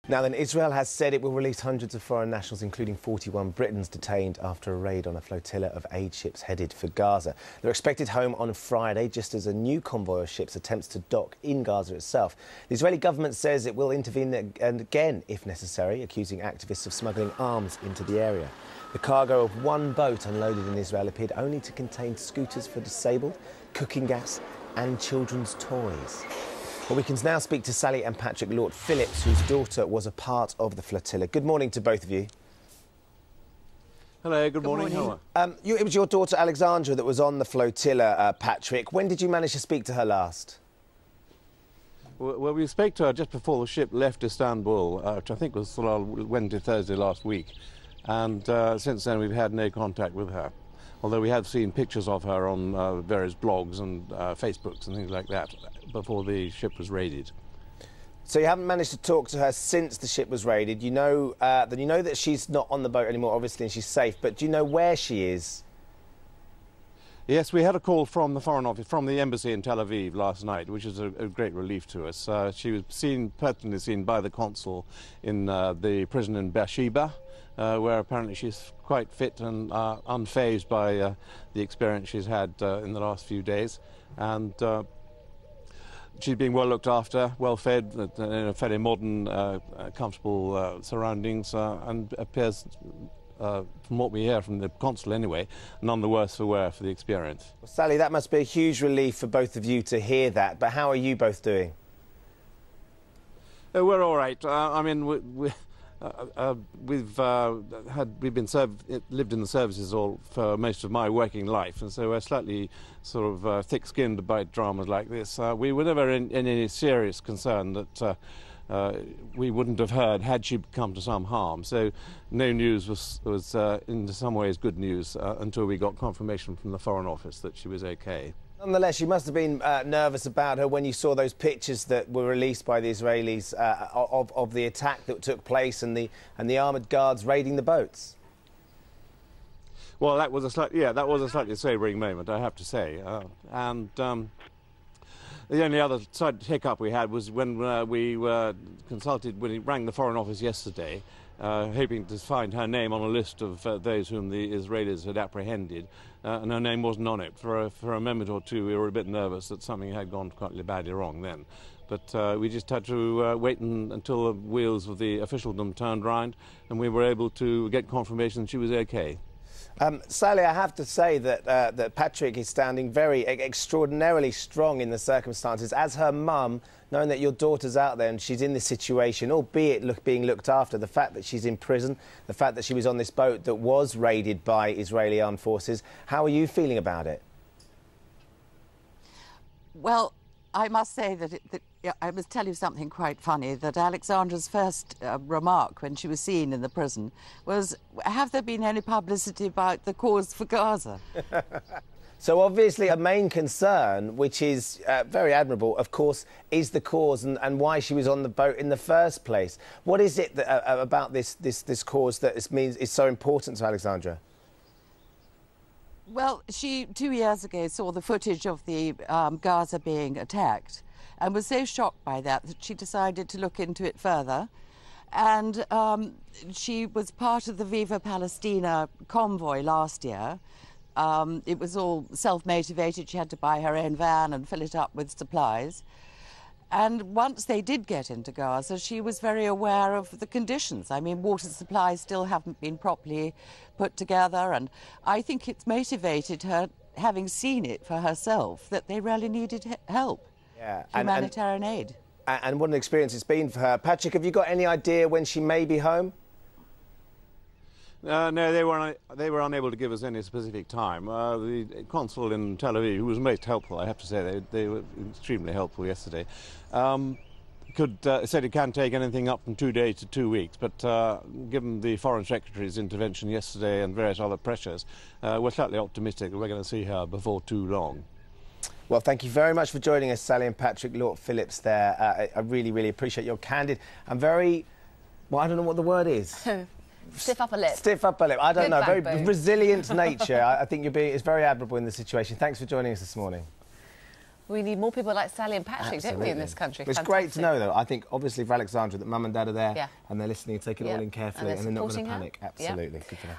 Now then, Israel has said it will release hundreds of foreign nationals, including 41 Britons detained after a raid on a flotilla of aid ships headed for Gaza. They're expected home on Friday, just as a new convoy of ships attempts to dock in Gaza itself. The Israeli government says it will intervene again, if necessary, accusing activists of smuggling arms into the area. The cargo of one boat unloaded in Israel appeared only to contain scooters for disabled, cooking gas and children's toys. Well, we can now speak to Sally and Patrick Lort-Phillips, whose daughter was a part of the flotilla. Good morning to both of you. Hello, good morning. It was your daughter Alexandra that was on the flotilla, Patrick. When did you manage to speak to her last? Well, we spoke to her just before the ship left Istanbul, which I think was sort of Wednesday, Thursday last week. And since then we've had no contact with her. Although we have seen pictures of her on various blogs and Facebooks and things like that before the ship was raided. So you haven't managed to talk to her since the ship was raided. You know that she's not on the boat anymore, obviously, and she's safe. But do you know where she is? Yes, we had a call from the Foreign Office, from the embassy in Tel Aviv last night, which is a great relief to us. She was personally seen by the consul in the prison in Beersheba, where apparently she's quite fit and unfazed by the experience she's had in the last few days. And she's being well looked after, well fed, in a fairly modern, comfortable surroundings, and appears, from what we hear from the consul anyway, none the worse for wear for the experience. Well, Sally, that must be a huge relief for both of you to hear that, but how are you both doing? We're all right. I mean, we've lived in the services all for most of my working life, and so we're slightly sort of thick-skinned about dramas like this. We were never in any serious concern that we wouldn't have heard had she come to some harm. So no news was in some ways good news until we got confirmation from the Foreign Office that she was okay. Nonetheless, you must have been nervous about her when you saw those pictures that were released by the Israelis of the attack that took place and the armoured guards raiding the boats. Well, that was a slightly sobering moment, I have to say. The only other side hiccup we had was when we rang the Foreign Office yesterday, hoping to find her name on a list of those whom the Israelis had apprehended, and her name wasn't on it. For a moment or two we were a bit nervous that something had gone quite badly wrong then. But we just had to wait until the wheels of the officialdom turned round and we were able to get confirmation she was okay. Sally, I have to say that Patrick is standing very extraordinarily strong in the circumstances. As her mum, knowing that your daughter's out there and she's in this situation, albeit being looked after, the fact that she's in prison, the fact that she was on this boat that was raided by Israeli armed forces, how are you feeling about it? Well, I must say that I must tell you something quite funny, that Alexandra's first remark when she was seen in the prison was, have there been any publicity about the cause for Gaza? So obviously a main concern, which is very admirable, of course, is the cause and why she was on the boat in the first place. What is it that, about this cause that is so important to Alexandra? Well, she 2 years ago saw the footage of the Gaza being attacked and was so shocked by that she decided to look into it further. And she was part of the Viva Palestina convoy last year. It was all self-motivated. She had to buy her own van and fill it up with supplies. And once they did get into Gaza, she was very aware of the conditions. I mean, water supplies still haven't been properly put together, and I think it's motivated her, having seen it for herself, that they really needed help, humanitarian aid. And what an experience it's been for her. Patrick, have you got any idea when she may be home? No, they were unable to give us any specific time. The consul in Tel Aviv, who was most helpful, I have to say, they were extremely helpful yesterday, said it can take anything up from 2 days to 2 weeks, but given the Foreign Secretary's intervention yesterday and various other pressures, we're slightly optimistic that we're going to see her before too long. Well, thank you very much for joining us, Sally and Patrick Lort-Phillips there. I really, really appreciate your candid and very, well, I don't know what the word is. Stiff upper lip. Stiff upper lip. I don't know. Very backbone. resilient nature. I think it's very admirable in the situation. Thanks for joining us this morning. We need more people like Sally and Patrick, don't we, in this country? It's great to know, though. I think, obviously, for Alexandra, that mum and dad are there and they're listening and taking it all in carefully and they're not going to panic. Absolutely. Good for them.